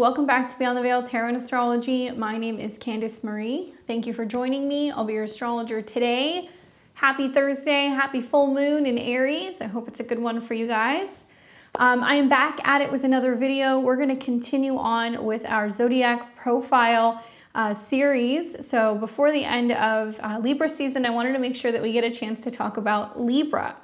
welcome back to Beyond the Veil Tarot and Astrology. My name is Candice Marie. Thank you for joining me. I'll be your astrologer today. Happy Thursday, happy full moon in Aries. I hope it's a good one for you guys. I am back at it with another video. We're going to continue on with our Zodiac profile series. So before the end of Libra season, I wanted to make sure that we get a chance to talk about Libra.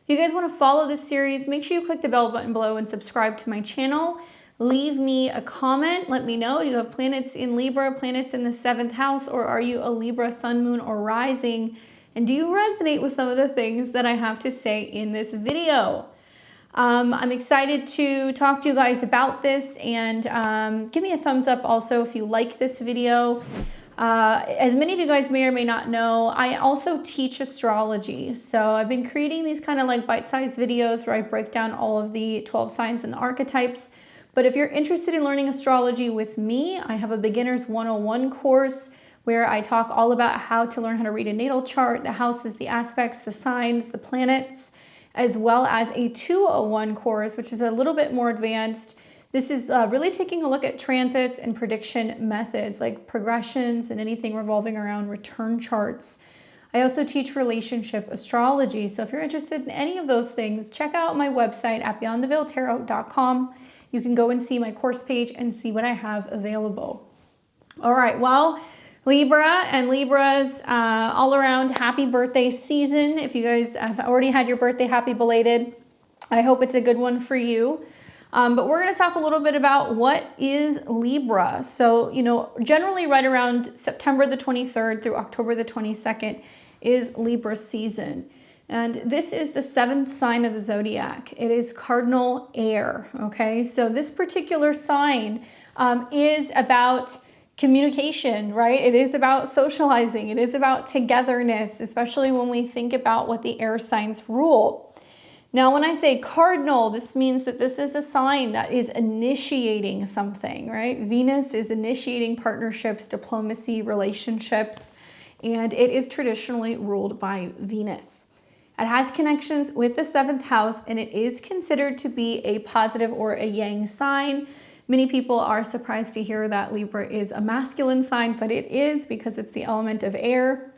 If you guys want to follow this series, make sure you click the bell button below and subscribe to my channel. Leave me a comment. Let me know, do you have planets in Libra, planets in the 7th house, or are you a Libra sun, moon, or rising? And do you resonate with some of the things that I have to say in this video? I'm excited to talk to you guys about this, and give me a thumbs up also if you like this video. As many of you guys may or may not know, I also teach astrology. So I've been creating these kind of like bite-sized videos where I break down all of the 12 signs and the archetypes. But if you're interested in learning astrology with me, I have a beginner's 101 course where I talk all about how to learn how to read a natal chart, the houses, the aspects, the signs, the planets, as well as a 201 course, which is a little bit more advanced. This is really taking a look at transits and prediction methods like progressions and anything revolving around return charts. I also teach relationship astrology. So if you're interested in any of those things, check out my website at beyondtheveiltarot.com. You can go and see my course page and see what I have available. All right, well, Libra and Libras, all around happy birthday season. If you guys have already had your birthday, happy belated. I hope it's a good one for you. But we're going to talk a little bit about what is Libra. So, generally right around September the 23rd through October the 22nd is Libra season. And this is the 7th sign of the Zodiac. It is cardinal air, okay? So this particular sign is about communication, right? It is about socializing. It is about togetherness, especially when we think about what the air signs rule. Now, when I say cardinal, this means that this is a sign that is initiating something, right? Venus is initiating partnerships, diplomacy, relationships, and it is traditionally ruled by Venus. It has connections with the 7th house, and it is considered to be a positive or a yang sign. Many people are surprised to hear that Libra is a masculine sign, but it is because it's the element of air.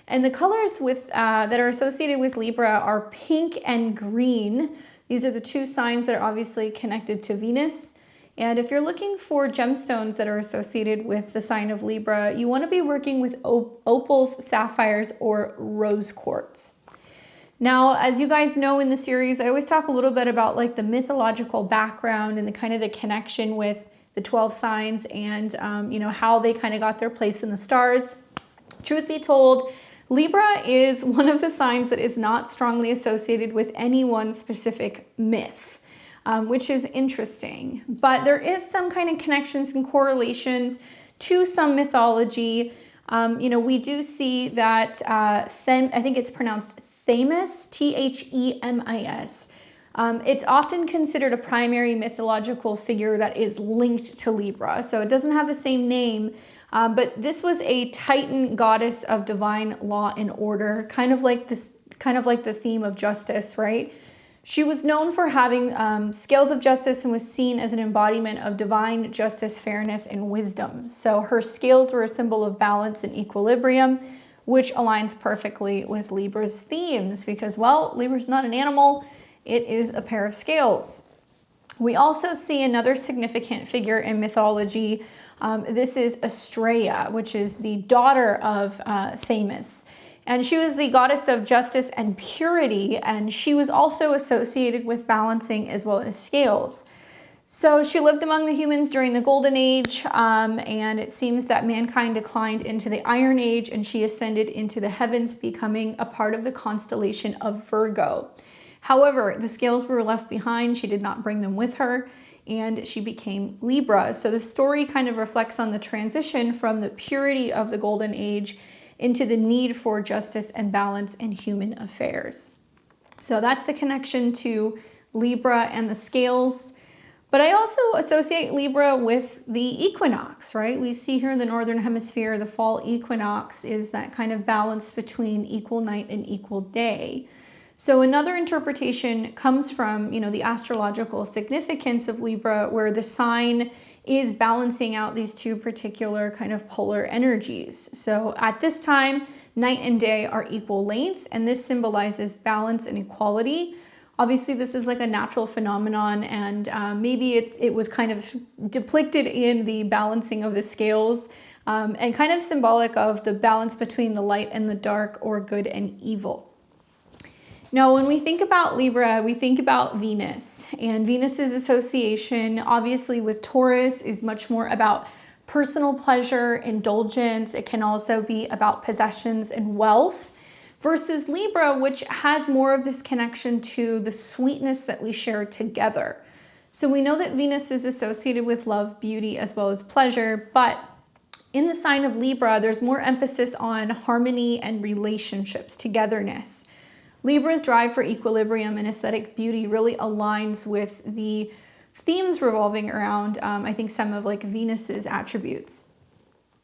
And the colors that are associated with Libra are pink and green. These are the two signs that are obviously connected to Venus. And if you're looking for gemstones that are associated with the sign of Libra, you want to be working with opals, sapphires, or rose quartz. Now, as you guys know in the series, I always talk a little bit about like the mythological background and the kind of the connection with the 12 signs and, how they kind of got their place in the stars. Truth be told, Libra is one of the signs that is not strongly associated with any one specific myth, which is interesting. But there is some kind of connections and correlations to some mythology. We do see that, I think it's pronounced Themis, Themis. It's often considered a primary mythological figure that is linked to Libra. So it doesn't have the same name, but this was a Titan goddess of divine law and order, kind of like the theme of justice, right? She was known for having scales of justice and was seen as an embodiment of divine justice, fairness, and wisdom. So her scales were a symbol of balance and equilibrium, which aligns perfectly with Libra's themes because, well, Libra's not an animal, it is a pair of scales. We also see another significant figure in mythology. This is Astraea, which is the daughter of Themis. And she was the goddess of justice and purity, and she was also associated with balancing as well as scales. So she lived among the humans during the Golden Age, and it seems that mankind declined into the Iron Age, and she ascended into the heavens, becoming a part of the constellation of Virgo. However, the scales were left behind. She did not bring them with her, and she became Libra. So the story kind of reflects on the transition from the purity of the Golden Age into the need for justice and balance in human affairs. So that's the connection to Libra and the scales. But I also associate Libra with the equinox, right? We see here in the Northern Hemisphere, the fall equinox is that kind of balance between equal night and equal day. So another interpretation comes from, the astrological significance of Libra, where the sign is balancing out these two particular kind of polar energies. So at this time, night and day are equal length, and this symbolizes balance and equality. Obviously, this is like a natural phenomenon, and maybe it was kind of depicted in the balancing of the scales, and kind of symbolic of the balance between the light and the dark, or good and evil. Now, when we think about Libra, we think about Venus, and Venus's association, obviously, with Taurus is much more about personal pleasure, indulgence. It can also be about possessions and wealth, versus Libra, which has more of this connection to the sweetness that we share together. So we know that Venus is associated with love, beauty, as well as pleasure, but in the sign of Libra, there's more emphasis on harmony and relationships, togetherness. Libra's drive for equilibrium and aesthetic beauty really aligns with the themes revolving around, I think, some of like Venus's attributes.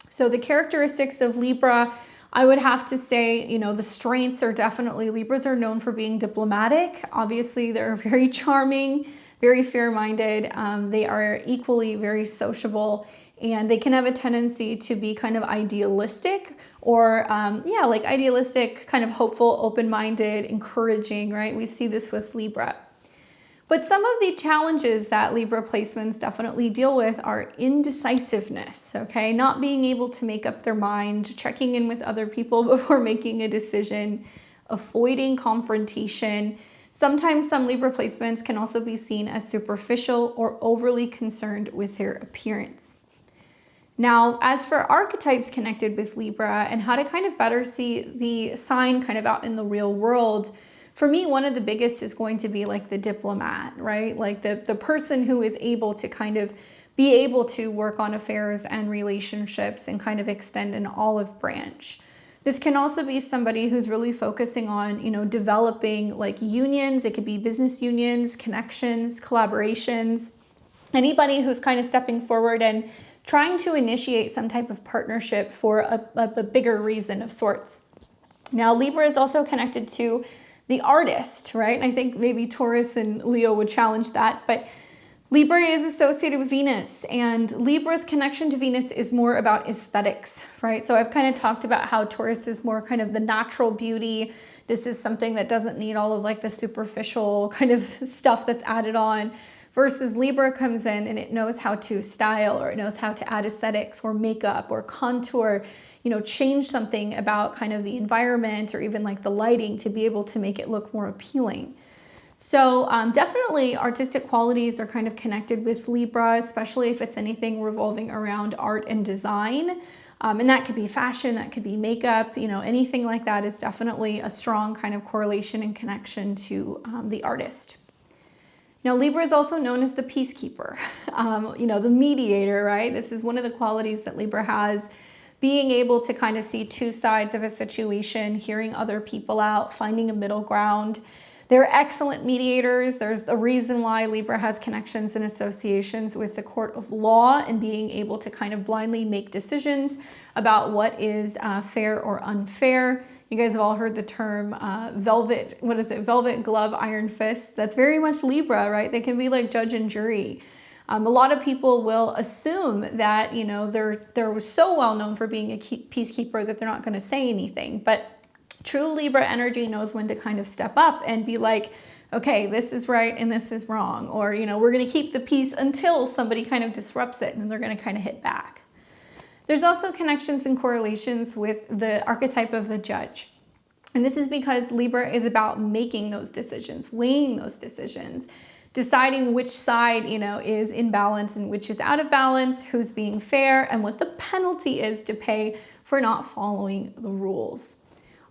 So the characteristics of Libra, I would have to say, you know, the strengths are definitely, Libras are known for being diplomatic. Obviously, they're very charming, very fair-minded. They are equally very sociable, and they can have a tendency to be kind of idealistic, or like idealistic, kind of hopeful, open-minded, encouraging, right? We see this with Libra. But some of the challenges that Libra placements definitely deal with are indecisiveness, okay? Not being able to make up their mind, checking in with other people before making a decision, avoiding confrontation. Sometimes some Libra placements can also be seen as superficial or overly concerned with their appearance. Now, as for archetypes connected with Libra and how to kind of better see the sign kind of out in the real world, for me, one of the biggest is going to be like the diplomat, right? Like the person who is able to kind of be able to work on affairs and relationships and kind of extend an olive branch. This can also be somebody who's really focusing on, you know, developing like unions. It could be business unions, connections, collaborations, anybody who's kind of stepping forward and trying to initiate some type of partnership for a bigger reason of sorts. Now, Libra is also connected to the artist, right? I think maybe Taurus and Leo would challenge that, but Libra is associated with Venus, and Libra's connection to Venus is more about aesthetics, right? So I've kind of talked about how Taurus is more kind of the natural beauty. This is something that doesn't need all of like the superficial kind of stuff that's added on, versus Libra comes in and it knows how to style, or it knows how to add aesthetics or makeup or contour, you know, change something about kind of the environment or even like the lighting to be able to make it look more appealing. So definitely artistic qualities are kind of connected with Libra, especially if it's anything revolving around art and design. And that could be fashion, that could be makeup, you know, anything like that is definitely a strong kind of correlation and connection to the artist. Now, Libra is also known as the peacekeeper, you know, the mediator, right? This is one of the qualities that Libra has, being able to kind of see two sides of a situation, hearing other people out, finding a middle ground. They're excellent mediators. There's a reason why Libra has connections and associations with the court of law, and being able to kind of blindly make decisions about what is fair or unfair. You guys have all heard the term velvet glove, iron fist. That's very much Libra, right? They can be like judge and jury. A lot of people will assume that, you know, they're so well known for being a peacekeeper that they're not going to say anything. But true Libra energy knows when to kind of step up and be like, okay, this is right and this is wrong. Or, you know, we're going to keep the peace until somebody kind of disrupts it, and then they're going to kind of hit back. There's also connections and correlations with the archetype of the judge. And this is because Libra is about making those decisions, weighing those decisions, deciding which side, you know, is in balance and which is out of balance, who's being fair, and what the penalty is to pay for not following the rules.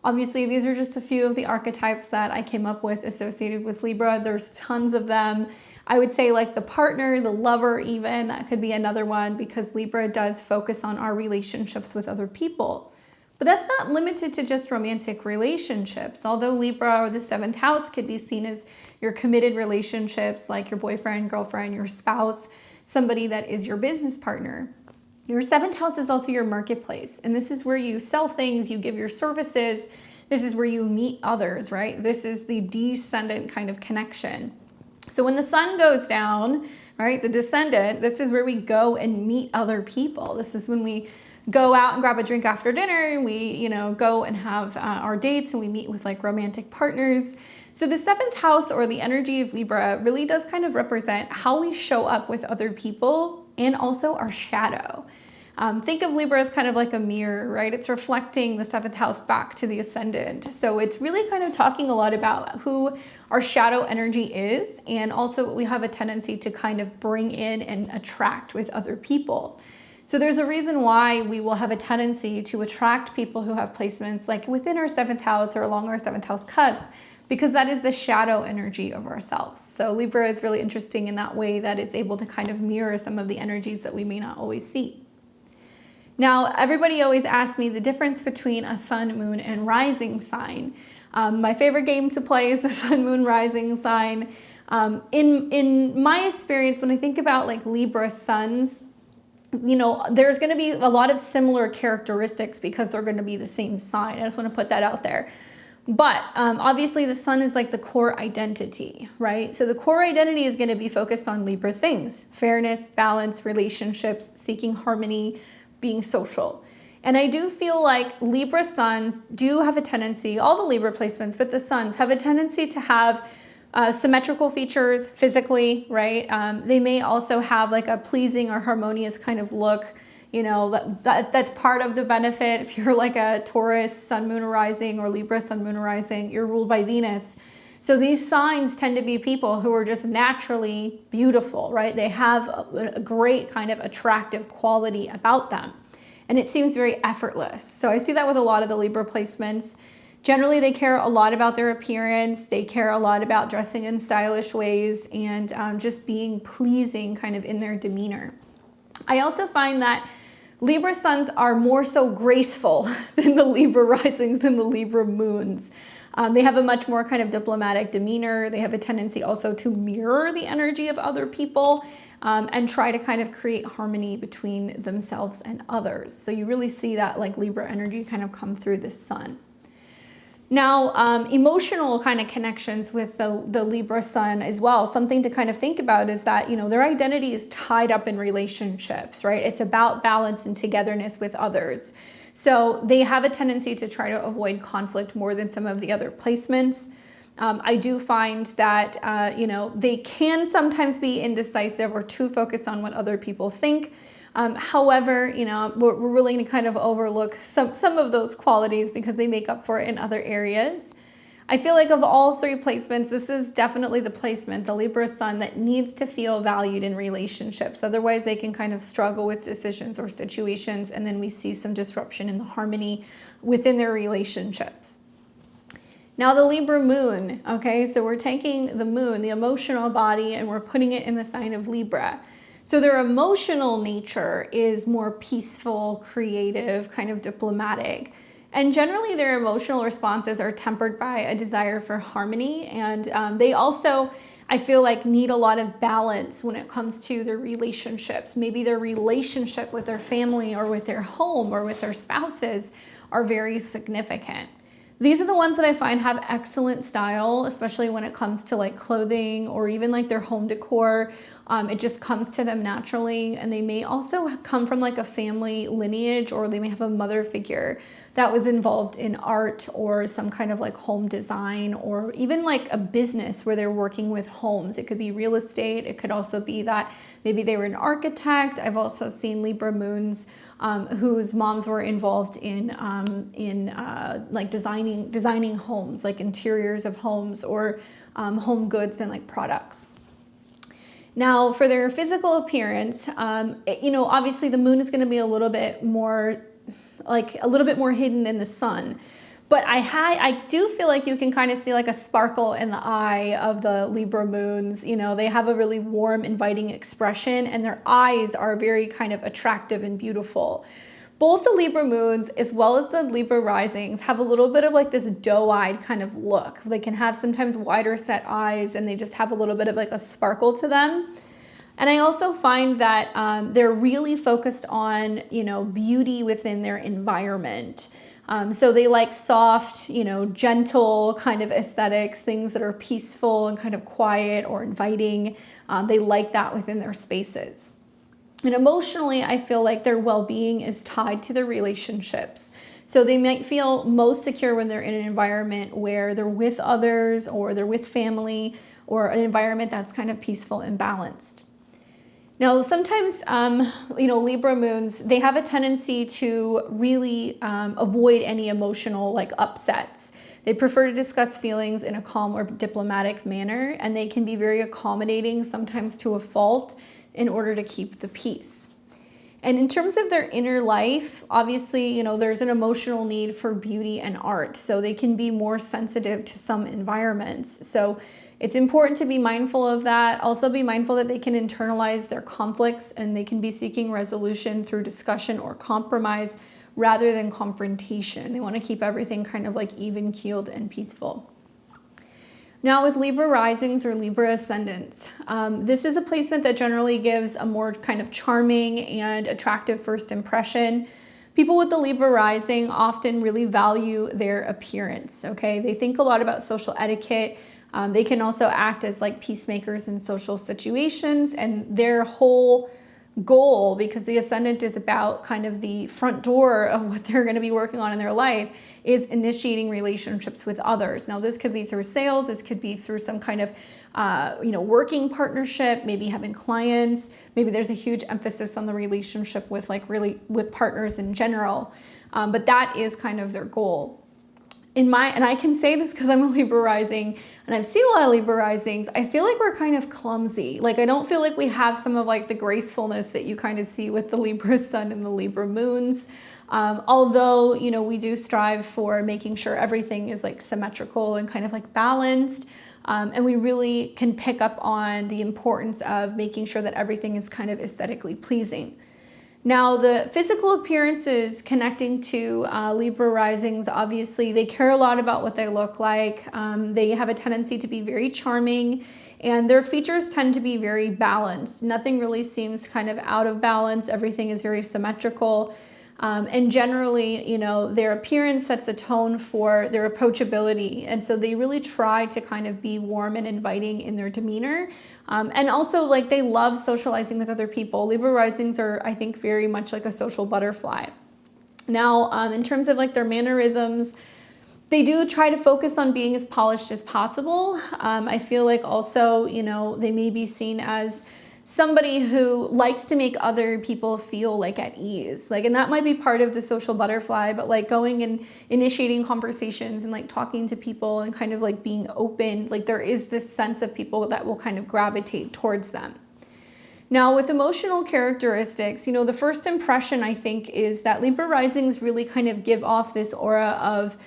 Obviously, these are just a few of the archetypes that I came up with associated with Libra. There's tons of them. I would say like the partner, the lover even, that could be another one, because Libra does focus on our relationships with other people. But that's not limited to just romantic relationships. Although Libra or the 7th house could be seen as your committed relationships, like your boyfriend, girlfriend, your spouse, somebody that is your business partner. Your 7th house is also your marketplace. And this is where you sell things, you give your services. This is where you meet others, right? This is the descendant kind of connection. So when the sun goes down, right? The descendant, this is where we go and meet other people. This is when we go out and grab a drink after dinner. We, go and have our dates, and we meet with like romantic partners. So the 7th house, or the energy of Libra, really does kind of represent how we show up with other people and also our shadow. Think of Libra as kind of like a mirror, right? It's reflecting the 7th house back to the ascendant. So it's really kind of talking a lot about who our shadow energy is, and also what we have a tendency to kind of bring in and attract with other people. So there's a reason why we will have a tendency to attract people who have placements like within our 7th house or along our 7th house cusp, because that is the shadow energy of ourselves. So Libra is really interesting in that way, that it's able to kind of mirror some of the energies that we may not always see. Now, everybody always asks me the difference between a sun, moon, and rising sign. My favorite game to play is the sun, moon, rising sign. In my experience, when I think about like Libra suns, there's going to be a lot of similar characteristics because they're going to be the same sign. I just want to put that out there. But obviously the sun is like the core identity, right? So the core identity is going to be focused on Libra things: fairness, balance, relationships, seeking harmony, being social. And I do feel like Libra suns do have a tendency, all the Libra placements, but the suns have a tendency to have symmetrical features physically, right? They may also have like a pleasing or harmonious kind of look. That's part of the benefit. If you're like a Taurus sun, moon, rising, or Libra sun, moon, rising, you're ruled by Venus. So these signs tend to be people who are just naturally beautiful, right? They have a great kind of attractive quality about them, and it seems very effortless. So I see that with a lot of the Libra placements. Generally, they care a lot about their appearance. They care a lot about dressing in stylish ways and just being pleasing kind of in their demeanor. I also find that Libra suns are more so graceful than the Libra risings and the Libra moons. They have a much more kind of diplomatic demeanor. They have a tendency also to mirror the energy of other people and try to kind of create harmony between themselves and others. So you really see that like Libra energy kind of come through the sun. Now, emotional kind of connections with the Libra sun as well. Something to kind of think about is that, their identity is tied up in relationships, right? It's about balance and togetherness with others. So they have a tendency to try to avoid conflict more than some of the other placements. I do find that, they can sometimes be indecisive or too focused on what other people think. However, we're willing to kind of overlook some of those qualities because they make up for it in other areas. I feel like of all three placements, this is definitely the placement, the Libra sun, that needs to feel valued in relationships. Otherwise, they can kind of struggle with decisions or situations, and then we see some disruption in the harmony within their relationships. Now the Libra moon, okay, so we're taking the moon, the emotional body, and we're putting it in the sign of Libra. So their emotional nature is more peaceful, creative, kind of diplomatic. And generally their emotional responses are tempered by a desire for harmony. And they also, I feel like, need a lot of balance when it comes to their relationships. Maybe their relationship with their family or with their home or with their spouses are very significant. These are the ones that I find have excellent style, especially when it comes to like clothing or even like their home decor. It just comes to them naturally, and they may also come from like a family lineage, or they may have a mother figure that was involved in art or some kind of like home design, or even like a business where they're working with homes. It could be real estate. It could also be that maybe they were an architect. I've also seen Libra moons whose moms were involved in like designing homes, like interiors of homes, or home goods and like products. Now, for their physical appearance, obviously the moon is going to be a little bit more hidden than the sun. But I do feel like you can kind of see like a sparkle in the eye of the Libra moons. They have a really warm, inviting expression, and their eyes are very kind of attractive and beautiful. Both the Libra moons as well as the Libra risings have a little bit of like this doe-eyed kind of look. They can have sometimes wider set eyes, and they just have a little bit of like a sparkle to them. And I also find that they're really focused on, beauty within their environment. So they like soft, gentle kind of aesthetics, things that are peaceful and kind of quiet or inviting. They like that within their spaces. And emotionally, I feel like their well-being is tied to their relationships. So they might feel most secure when they're in an environment where they're with others or they're with family or an environment that's kind of peaceful and balanced. Now, sometimes, Libra moons, they have a tendency to really avoid any emotional upsets. They prefer to discuss feelings in a calm or diplomatic manner, and they can be very accommodating, sometimes to a fault, in order to keep the peace. And in terms of their inner life, obviously, there's an emotional need for beauty and art. So they can be more sensitive to some environments. So it's important to be mindful of that. Also be mindful that they can internalize their conflicts and they can be seeking resolution through discussion or compromise rather than confrontation. They want to keep everything kind of even-keeled and peaceful. Now with Libra risings or Libra ascendants, this is a placement that generally gives a more kind of charming and attractive first impression. People with the Libra rising often really value their appearance, okay? They think a lot about social etiquette. They can also act as peacemakers in social situations, and their whole goal, because the ascendant is about kind of the front door of what they're going to be working on in their life, is initiating relationships with others. Now, this could be through sales, this could be through some kind of, working partnership, maybe having clients, maybe there's a huge emphasis on the relationship with with partners in general. But that is kind of their goal. And I can say this because I'm a Libra rising and I've seen a lot of Libra risings. I feel like we're kind of clumsy. I don't feel like we have some of the gracefulness that you kind of see with the Libra sun and the Libra moons. Although, we do strive for making sure everything is symmetrical and kind of balanced. And we really can pick up on the importance of making sure that everything is kind of aesthetically pleasing. Now, the physical appearances connecting to Libra risings, obviously, they care a lot about what they look like. They have a tendency to be very charming, and their features tend to be very balanced. Nothing really seems kind of out of balance. Everything is very symmetrical. And generally, their appearance sets a tone for their approachability. And so they really try to kind of be warm and inviting in their demeanor. And also they love socializing with other people. Libra risings are, I think, very much like a social butterfly. Now, in terms of their mannerisms, they do try to focus on being as polished as possible. I feel also, they may be seen as somebody who likes to make other people feel at ease. And that might be part of the social butterfly, but going and initiating conversations and talking to people and kind of being open, there is this sense of people that will kind of gravitate towards them. Now with emotional characteristics, the first impression I think is that Libra risings really kind of give off this aura of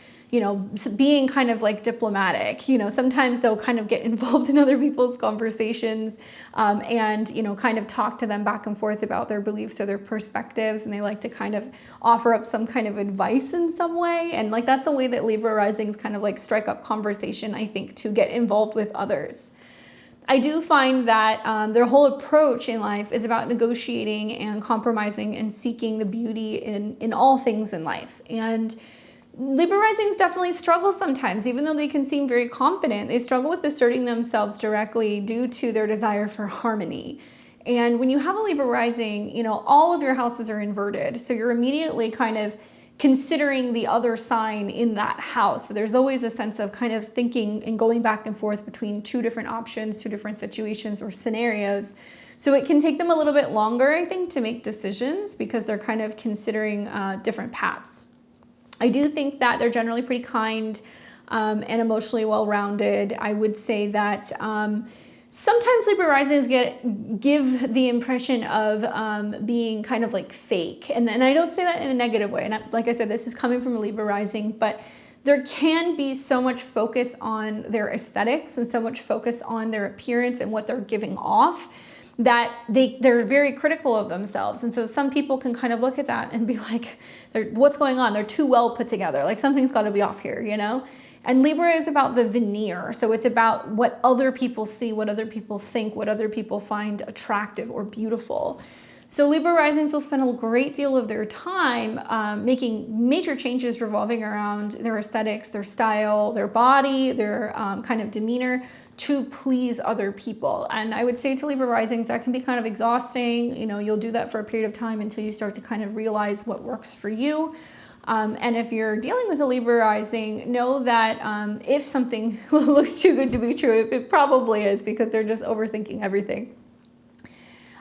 being kind of diplomatic. Sometimes they'll kind of get involved in other people's conversations and, kind of talk to them back and forth about their beliefs or their perspectives. And they like to kind of offer up some kind of advice in some way. And that's a way that Libra risings kind of strike up conversation, I think, to get involved with others. I do find that their whole approach in life is about negotiating and compromising and seeking the beauty in all things in life. And Libra risings definitely struggle sometimes, even though they can seem very confident. They struggle with asserting themselves directly due to their desire for harmony. And when you have a Libra rising, all of your houses are inverted. So you're immediately kind of considering the other sign in that house. So there's always a sense of kind of thinking and going back and forth between two different options, two different situations or scenarios. So it can take them a little bit longer, I think, to make decisions because they're kind of considering different paths. I do think that they're generally pretty kind and emotionally well-rounded. I would say that sometimes Libra risings give the impression of being kind of fake. And I don't say that in a negative way. And like I said, this is coming from a Libra rising, but there can be so much focus on their aesthetics and so much focus on their appearance and what they're giving off that they're very critical of themselves. And so some people can kind of look at that and be like, what's going on? They're too well put together. Something's got to be off here, And Libra is about the veneer. So it's about what other people see, what other people think, what other people find attractive or beautiful. So Libra risings will spend a great deal of their time making major changes revolving around their aesthetics, their style, their body, their kind of demeanor to please other people. And I would say to Libra risings, that can be kind of exhausting. You know, you'll do that for a period of time until you start to kind of realize what works for you. And if you're dealing with a Libra rising, know that if something looks too good to be true, it probably is, because they're just overthinking everything.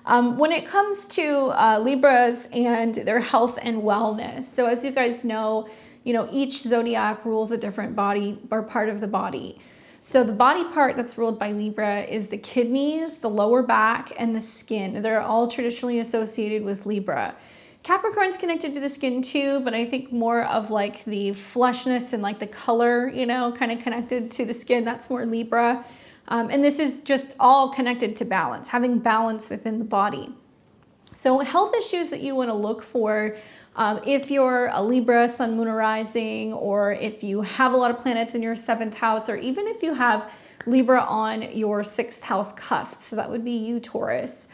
When it comes to Libras and their health and wellness, so as you guys know, each zodiac rules a different body or part of the body. So the body part that's ruled by Libra is the kidneys, the lower back, and the skin. They're all traditionally associated with Libra. Capricorn's connected to the skin too, but I think more of like the fleshness and like the color, kind of connected to the skin. That's more Libra. And this is just all connected to balance, having balance within the body. So health issues that you want to look for, if you're a Libra, sun, moon, or rising, or if you have a lot of planets in your 7th house, or even if you have Libra on your 6th house cusp, so that would be you, Taurus.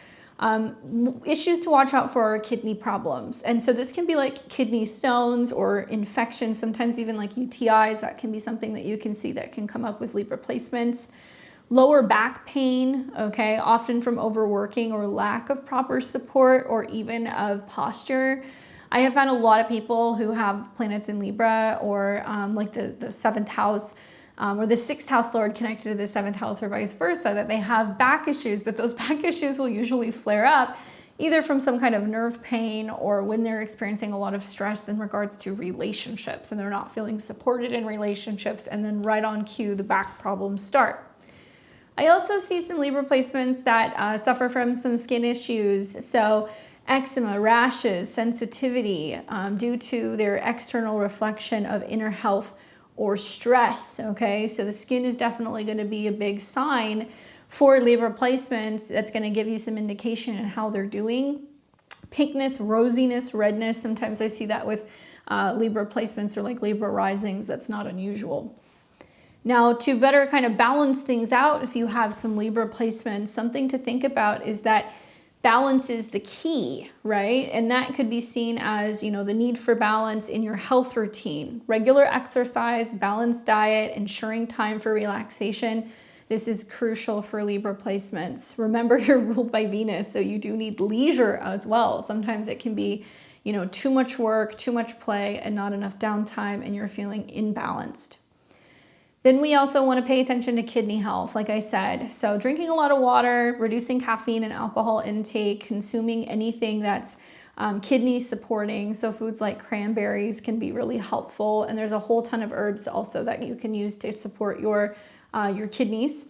Issues to watch out for are kidney problems. And so this can be like kidney stones or infections, sometimes even like UTIs. That can be something that you can see that can come up with Libra placements. Lower back pain, okay, often from overworking or lack of proper support or even of posture. I have found a lot of people who have planets in Libra or like the 7th house or the 6th house lord connected to the 7th house or vice versa, that they have back issues, but those back issues will usually flare up either from some kind of nerve pain or when they're experiencing a lot of stress in regards to relationships and they're not feeling supported in relationships, and then right on cue, the back problems start. I also see some Libra placements that suffer from some skin issues. So eczema, rashes, sensitivity due to their external reflection of inner health or stress, okay? So the skin is definitely going to be a big sign for Libra placements. That's going to give you some indication in how they're doing. Pinkness, rosiness, redness, sometimes I see that with Libra placements or like Libra risings. That's not unusual. Now, to better kind of balance things out, if you have some Libra placements, something to think about is that balance is the key, right? And that could be seen as, the need for balance in your health routine, regular exercise, balanced diet, ensuring time for relaxation. This is crucial for Libra placements. Remember, you're ruled by Venus, so you do need leisure as well. Sometimes it can be, too much work, too much play, and not enough downtime, and you're feeling imbalanced. Then we also want to pay attention to kidney health, like I said. So drinking a lot of water, reducing caffeine and alcohol intake, consuming anything that's kidney supporting. So foods like cranberries can be really helpful. And there's a whole ton of herbs also that you can use to support your kidneys.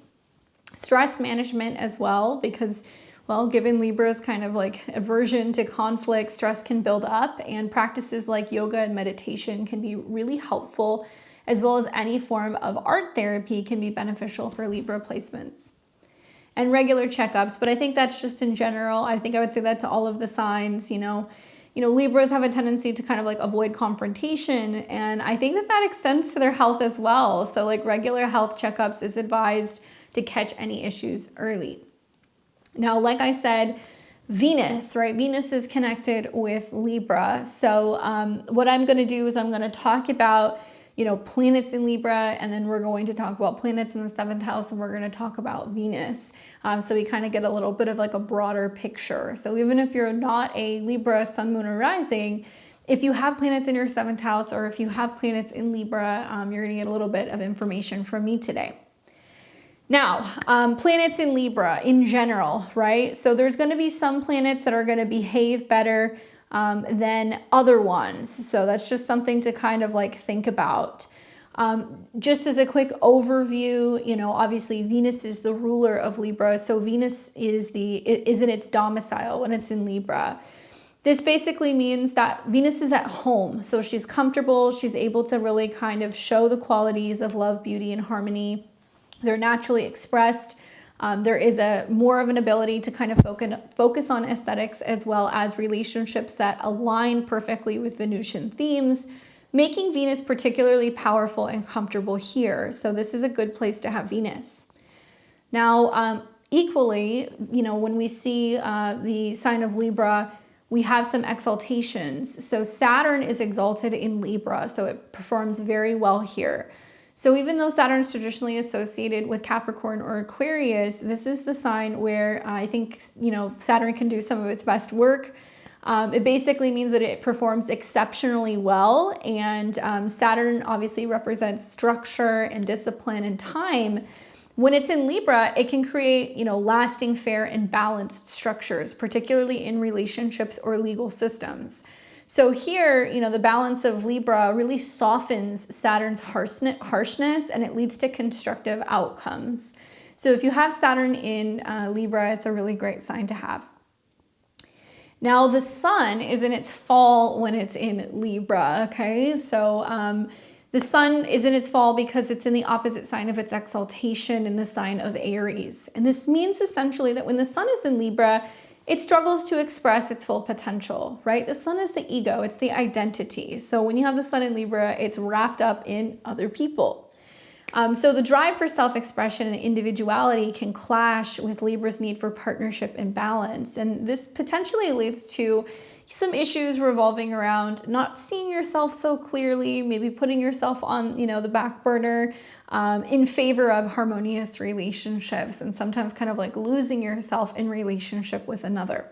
Stress management as well, because, well, given Libra's kind of like aversion to conflict, stress can build up, and practices like yoga and meditation can be really helpful, as well as any form of art therapy can be beneficial for Libra placements. And regular checkups, but I think that's just in general. I think I would say that to all of the signs. Libras have a tendency to kind of like avoid confrontation, and I think that extends to their health as well. So like regular health checkups is advised to catch any issues early. Now, like I said, Venus, right? Venus is connected with Libra. So what I'm going to do is I'm going to talk about planets in Libra, and then we're going to talk about planets in the 7th house, and we're going to talk about Venus. So we kind of get a little bit of like a broader picture. So even if you're not a Libra, sun, moon, or rising, if you have planets in your 7th house, or if you have planets in Libra, you're going to get a little bit of information from me today. Now, planets in Libra in general, right? So there's going to be some planets that are going to behave better than other ones. So that's just something to kind of like think about. Just as a quick overview, obviously Venus is the ruler of Libra. So Venus is in its domicile when it's in Libra. This basically means that Venus is at home. So she's comfortable. She's able to really kind of show the qualities of love, beauty, and harmony. They're naturally expressed. There is more of an ability to kind of focus on aesthetics as well as relationships that align perfectly with Venusian themes, making Venus particularly powerful and comfortable here. So this is a good place to have Venus. Now, Equally, when we see the sign of Libra, we have some exaltations. So Saturn is exalted in Libra, so it performs very well here. So even though Saturn is traditionally associated with Capricorn or Aquarius, this is the sign where I think, Saturn can do some of its best work. It basically means that it performs exceptionally well. And Saturn obviously represents structure and discipline and time. When it's in Libra, it can create, lasting, fair, and balanced structures, particularly in relationships or legal systems. So here, the balance of Libra really softens Saturn's harshness, and it leads to constructive outcomes. So if you have Saturn in Libra, it's a really great sign to have. Now, the sun is in its fall when it's in Libra, okay? So the sun is in its fall because it's in the opposite sign of its exaltation in the sign of Aries. And this means essentially that when the sun is in Libra, it struggles to express its full potential, right? The sun is the ego, it's the identity. So when you have the sun in Libra, it's wrapped up in other people. So the drive for self-expression and individuality can clash with Libra's need for partnership and balance. And this potentially leads to some issues revolving around not seeing yourself so clearly, maybe putting yourself on, the back burner in favor of harmonious relationships, and sometimes kind of like losing yourself in relationship with another.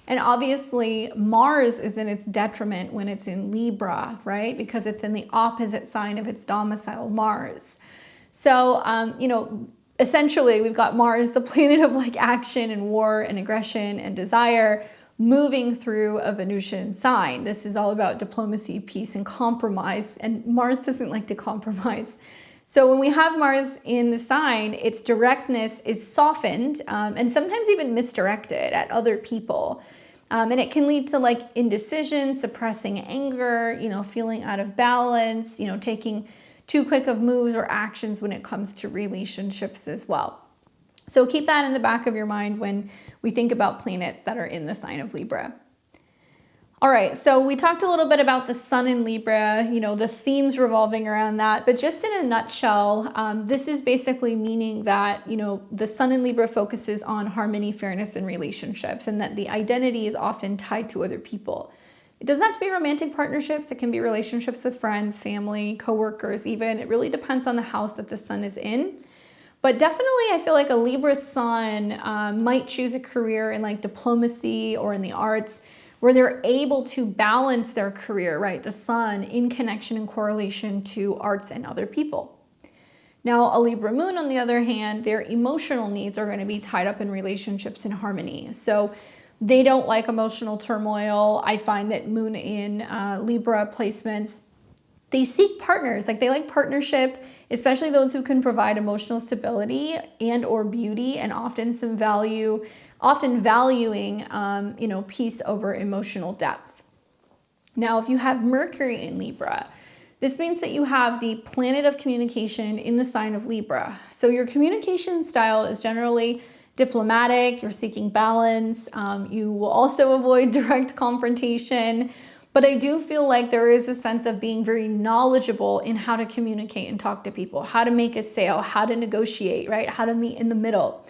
And obviously Mars is in its detriment when it's in Libra, right? Because it's in the opposite sign of its domicile, Mars. So, essentially we've got Mars, the planet of like action and war and aggression and desire, moving through a Venusian sign. This is all about diplomacy, peace, and compromise. And Mars doesn't like to compromise. So when we have Mars in the sign, its directness is softened and sometimes even misdirected at other people. And it can lead to like indecision, suppressing anger, feeling out of balance, taking too quick of moves or actions when it comes to relationships as well. So keep that in the back of your mind when we think about planets that are in the sign of Libra. All right, so we talked a little bit about the sun in Libra, the themes revolving around that, but just in a nutshell, this is basically meaning that, the sun in Libra focuses on harmony, fairness, and relationships, and that the identity is often tied to other people. It doesn't have to be romantic partnerships. It can be relationships with friends, family, coworkers, even. It really depends on the house that the sun is in. But definitely, I feel like a Libra sun might choose a career in like diplomacy or in the arts, where they're able to balance their career, right? The sun in connection and correlation to arts and other people. Now, a Libra moon, on the other hand, their emotional needs are going to be tied up in relationships and harmony. So they don't like emotional turmoil. I find that moon in Libra placements, they seek partners, like they like partnership, especially those who can provide emotional stability and or beauty, and often some value, often valuing, peace over emotional depth. Now, if you have Mercury in Libra, this means that you have the planet of communication in the sign of Libra. So your communication style is generally diplomatic, you're seeking balance, you will also avoid direct confrontation. But I do feel like there is a sense of being very knowledgeable in how to communicate and talk to people, how to make a sale, how to negotiate, right? How to meet in the middle.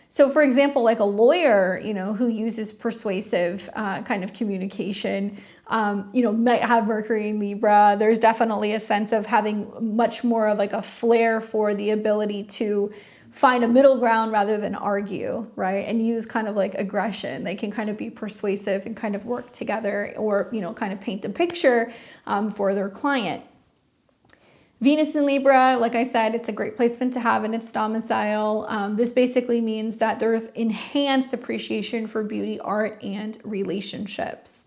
So for example, like a lawyer, who uses persuasive kind of communication, might have Mercury in Libra. There's definitely a sense of having much more of like a flair for the ability to find a middle ground rather than argue, right? And use kind of like aggression. They can kind of be persuasive and kind of work together, or, kind of paint a picture for their client. Venus in Libra, like I said, it's a great placement to have in its domicile. This basically means that there's enhanced appreciation for beauty, art, and relationships.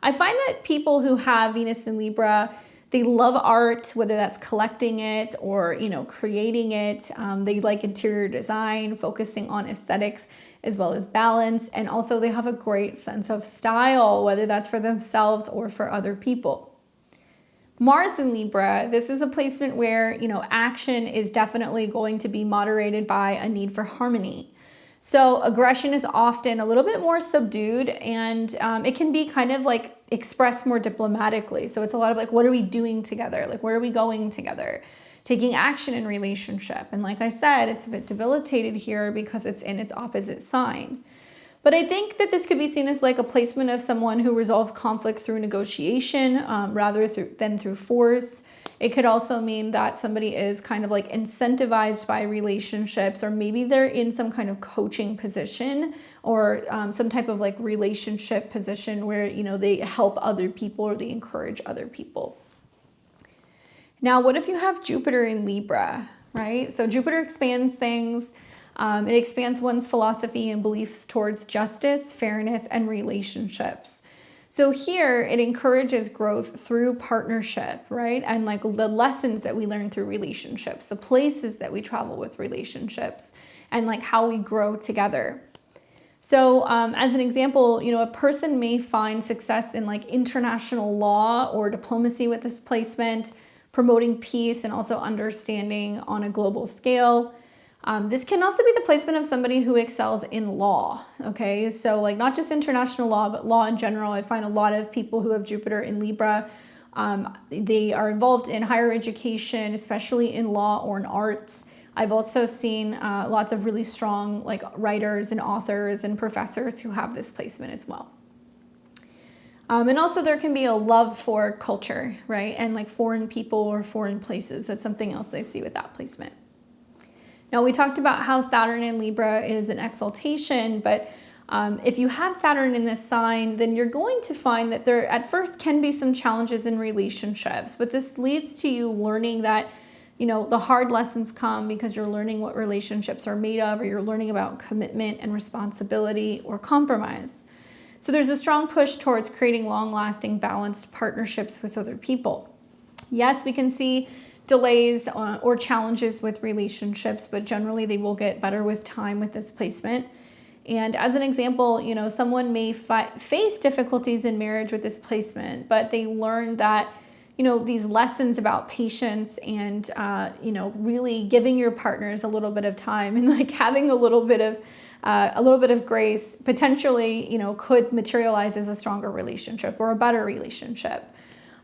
I find that people who have Venus in Libra, they love art, whether that's collecting it or, creating it. They like interior design, focusing on aesthetics as well as balance. And also they have a great sense of style, whether that's for themselves or for other people. Mars in Libra, this is a placement where, action is definitely going to be moderated by a need for harmony. So aggression is often a little bit more subdued, and it can be kind of like expressed more diplomatically. So it's a lot of like, what are we doing together? Like, where are we going together? taking action in relationship. And like I said, it's a bit debilitated here because it's in its opposite sign. But I think that this could be seen as like a placement of someone who resolves conflict through negotiation rather than through force. It could also mean that somebody is kind of like incentivized by relationships, or maybe they're in some kind of coaching position or some type of like relationship position where, you know, they help other people or they encourage other people. Now, what if you have Jupiter in Libra, right? So Jupiter expands things. It expands one's philosophy and beliefs towards justice, fairness, and relationships. So here it encourages growth through partnership, right? And like the lessons that we learn through relationships, the places that we travel with relationships, and like how we grow together. So as an example, you know, a person may find success in like international law or diplomacy with this placement, promoting peace and also understanding on a global scale. This can also be the placement of somebody who excels in law, okay? So like not just international law, but law in general. I find a lot of people who have Jupiter in Libra, they are involved in higher education, especially in law or in arts. I've also seen lots of really strong like writers and authors and professors who have this placement as well. And also there can be a love for culture, right? And like foreign people or foreign places. That's something else I see with that placement. Now, we talked about how Saturn in Libra is an exaltation, but if you have Saturn in this sign, then you're going to find that there at first can be some challenges in relationships, but this leads to you learning that, you know, the hard lessons come because you're learning what relationships are made of, or you're learning about commitment and responsibility or compromise. So there's a strong push towards creating long-lasting, balanced partnerships with other people. Yes, we can see delays or challenges with relationships, but generally they will get better with time with this placement. And as an example, you know, someone may face difficulties in marriage with this placement, but they learn that, you know, these lessons about patience and, you know, really giving your partners a little bit of time and like having a little bit of grace potentially, you know, could materialize as a stronger relationship or a better relationship.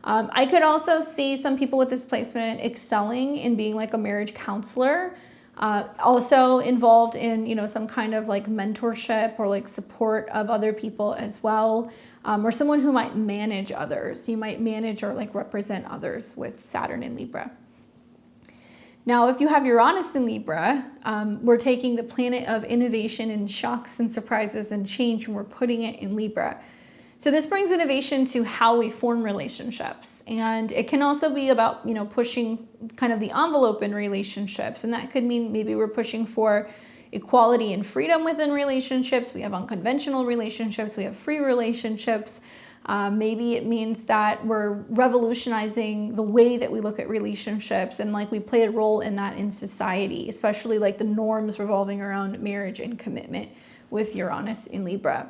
I could also see some people with this placement excelling in being like a marriage counselor, also involved in, you know, some kind of like mentorship or like support of other people as well, or someone who might manage others. You might manage or like represent others with Saturn in Libra. Now, if you have Uranus in Libra, we're taking the planet of innovation and shocks and surprises and change, and we're putting it in Libra. So this brings innovation to how we form relationships. And it can also be about, you know, pushing kind of the envelope in relationships. And that could mean maybe we're pushing for equality and freedom within relationships. We have unconventional relationships. We have free relationships. Maybe it means that we're revolutionizing the way that we look at relationships, and like we play a role in that in society, especially like the norms revolving around marriage and commitment with Uranus in Libra.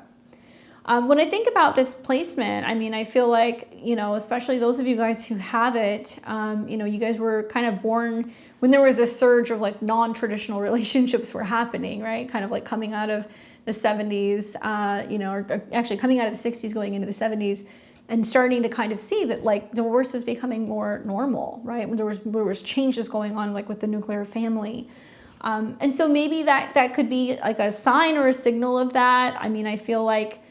When I think about this placement, I mean, I feel like, you know, especially those of you guys who have it, you know, you guys were kind of born when there was a surge of like non-traditional relationships were happening, right? Kind of like coming out of the 70s, you know, or actually coming out of the 60s, going into the 70s, and starting to kind of see that like divorce was becoming more normal, right? There was changes going on like with the nuclear family. And so maybe that could be like a sign or a signal of that. I mean, I feel like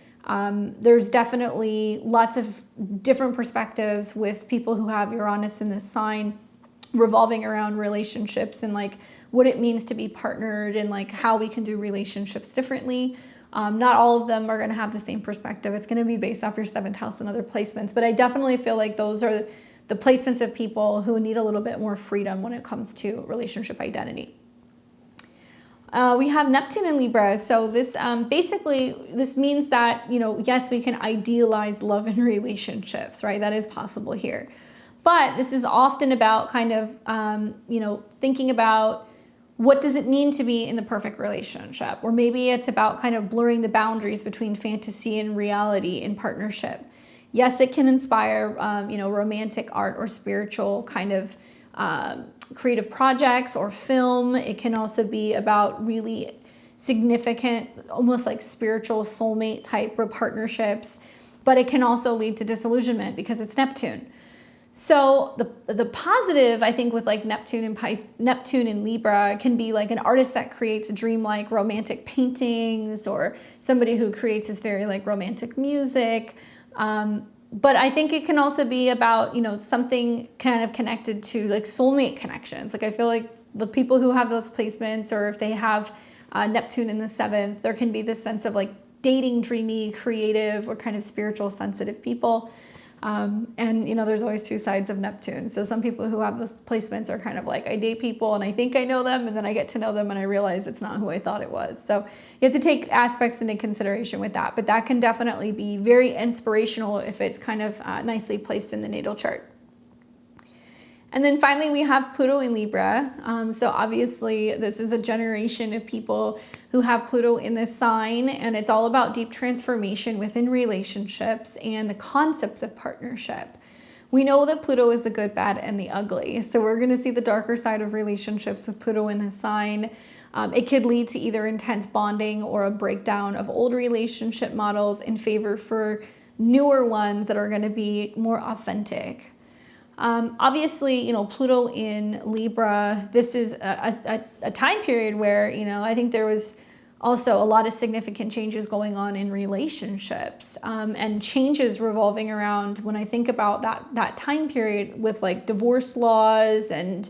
there's definitely lots of different perspectives with people who have Uranus in this sign revolving around relationships and like what it means to be partnered and like how we can do relationships differently. Not all of them are going to have the same perspective. It's going to be based off your 7th house and other placements, but I definitely feel like those are the placements of people who need a little bit more freedom when it comes to relationship identity. We have Neptune in Libra. So this basically, this means that, you know, yes, we can idealize love and relationships, right? That is possible here. But this is often about kind of, you know, thinking about what does it mean to be in the perfect relationship? Or maybe it's about kind of blurring the boundaries between fantasy and reality in partnership. Yes, it can inspire, you know, romantic art or spiritual kind of creative projects or film. It can also be about really significant, almost like spiritual soulmate type of partnerships, but it can also lead to disillusionment because it's Neptune. So the positive, I think, with like Neptune and Libra can be like an artist that creates dreamlike romantic paintings, or somebody who creates this very like romantic music. But I think it can also be about, something kind of connected to like soulmate connections. Like I feel like the people who have those placements, or if they have Neptune in the 7th, there can be this sense of like dating dreamy, creative, or kind of spiritual, sensitive people. And there's always two sides of Neptune. So some people who have those placements are kind of like, I date people and I think I know them, and then I get to know them and I realize it's not who I thought it was. So you have to take aspects into consideration with that, but that can definitely be very inspirational if it's kind of nicely placed in the natal chart. And then finally, we have Pluto in Libra. So obviously, this is a generation of people who have Pluto in this sign, and it's all about deep transformation within relationships and the concepts of partnership. We know that Pluto is the good, bad, and the ugly. So we're going to see the darker side of relationships with Pluto in this sign. It could lead to either intense bonding or a breakdown of old relationship models in favor for newer ones that are going to be more authentic. Obviously, Pluto in Libra, this is a time period where, I think there was also a lot of significant changes going on in relationships, and changes revolving around, when I think about that time period with like divorce laws and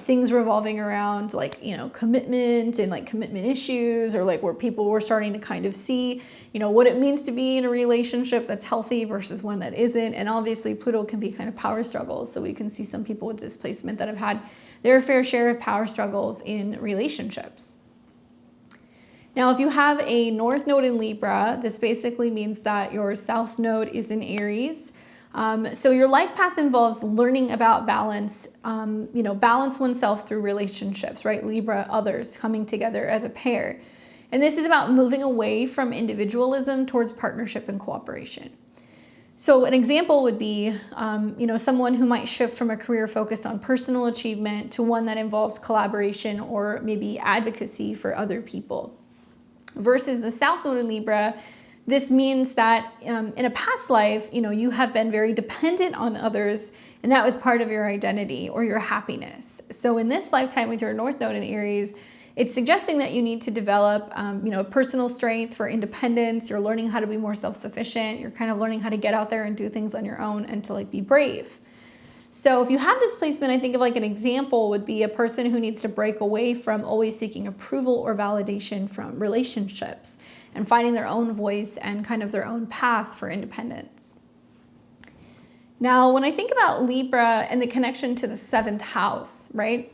things revolving around like, commitment and like commitment issues, or like where people were starting to kind of see, what it means to be in a relationship that's healthy versus one that isn't. And obviously Pluto can be kind of power struggles. So we can see some people with this placement that have had their fair share of power struggles in relationships. Now, if you have a North Node in Libra, this basically means that your South Node is in Aries. So your life path involves learning about balance, balance oneself through relationships, right? Libra, others, coming together as a pair. And this is about moving away from individualism towards partnership and cooperation. So an example would be, someone who might shift from a career focused on personal achievement to one that involves collaboration or maybe advocacy for other people. Versus the South Node in Libra, this means that in a past life, you have been very dependent on others, and that was part of your identity or your happiness. So in this lifetime with your North Node in Aries, it's suggesting that you need to develop, personal strength for independence. You're learning how to be more self-sufficient. You're kind of learning how to get out there and do things on your own and to like be brave. So if you have this placement, I think of like an example would be a person who needs to break away from always seeking approval or validation from relationships and finding their own voice and kind of their own path for independence. Now, when I think about Libra and the connection to the 7th house, right?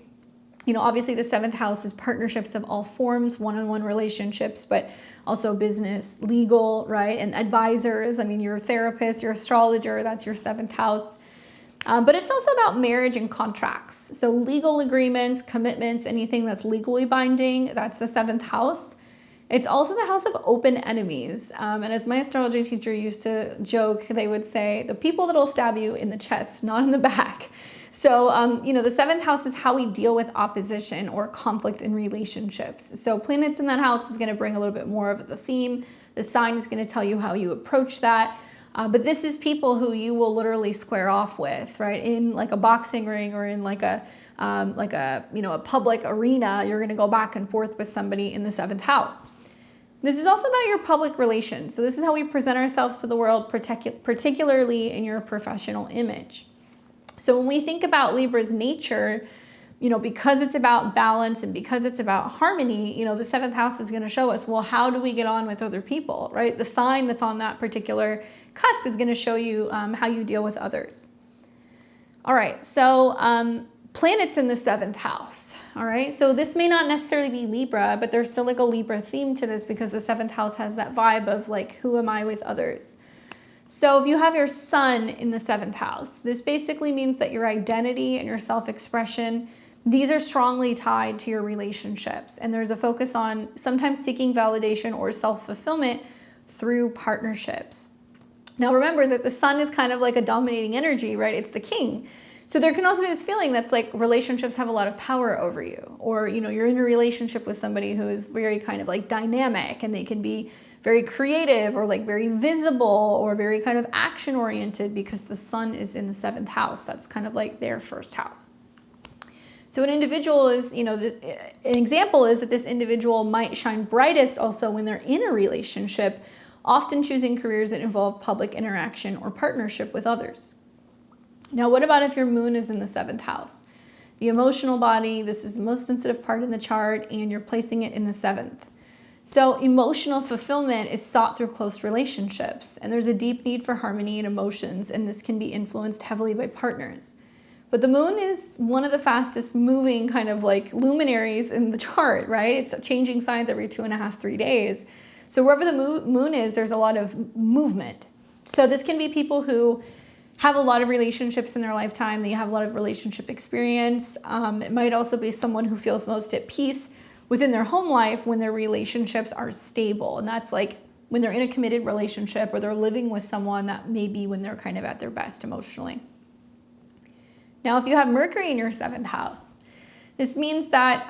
Obviously the 7th house is partnerships of all forms, one-on-one relationships, but also business, legal, right? And advisors. I mean, your therapist, your astrologer, that's your 7th house. But it's also about marriage and contracts. So legal agreements, commitments, anything that's legally binding, that's the 7th house. It's also the house of open enemies. And as my astrology teacher used to joke, they would say, the people that'll stab you in the chest, not in the back. So, the 7th house is how we deal with opposition or conflict in relationships. So planets in that house is going to bring a little bit more of the theme. The sign is going to tell you how you approach that. But this is people who you will literally square off with, right? In like a boxing ring or in like a public arena, you're going to go back and forth with somebody in the 7th house. This is also about your public relations. So this is how we present ourselves to the world, particularly in your professional image. So when we think about Libra's nature, because it's about balance and because it's about harmony, the 7th house is going to show us, well, how do we get on with other people, right? The sign that's on that particular cusp is going to show you how you deal with others. All right, so planets in the 7th house. All right, so this may not necessarily be Libra, but there's still like a Libra theme to this because the 7th house has that vibe of like, who am I with others? So if you have your sun in the 7th house, this basically means that your identity and your self-expression, these are strongly tied to your relationships. And there's a focus on sometimes seeking validation or self-fulfillment through partnerships. Now remember that the sun is kind of like a dominating energy, right? It's the king. So there can also be this feeling that's like relationships have a lot of power over you, or, you know, you're in a relationship with somebody who is very kind of like dynamic, and they can be very creative or like very visible or very kind of action oriented because the sun is in the 7th house. That's kind of like their first house. So an individual is, you know, an example is that this individual might shine brightest also when they're in a relationship, often choosing careers that involve public interaction or partnership with others. Now, what about if your moon is in the 7th house? The emotional body, this is the most sensitive part in the chart, and you're placing it in the 7th. So emotional fulfillment is sought through close relationships, and there's a deep need for harmony and emotions, and this can be influenced heavily by partners. But the moon is one of the fastest moving kind of like luminaries in the chart, right? It's changing signs every 2.5, 3 days. So wherever the moon is, there's a lot of movement. So this can be people who have a lot of relationships in their lifetime. They have a lot of relationship experience. It might also be someone who feels most at peace within their home life when their relationships are stable. And that's like when they're in a committed relationship or they're living with someone, that may be when they're kind of at their best emotionally. Now, if you have Mercury in your 7th house, this means that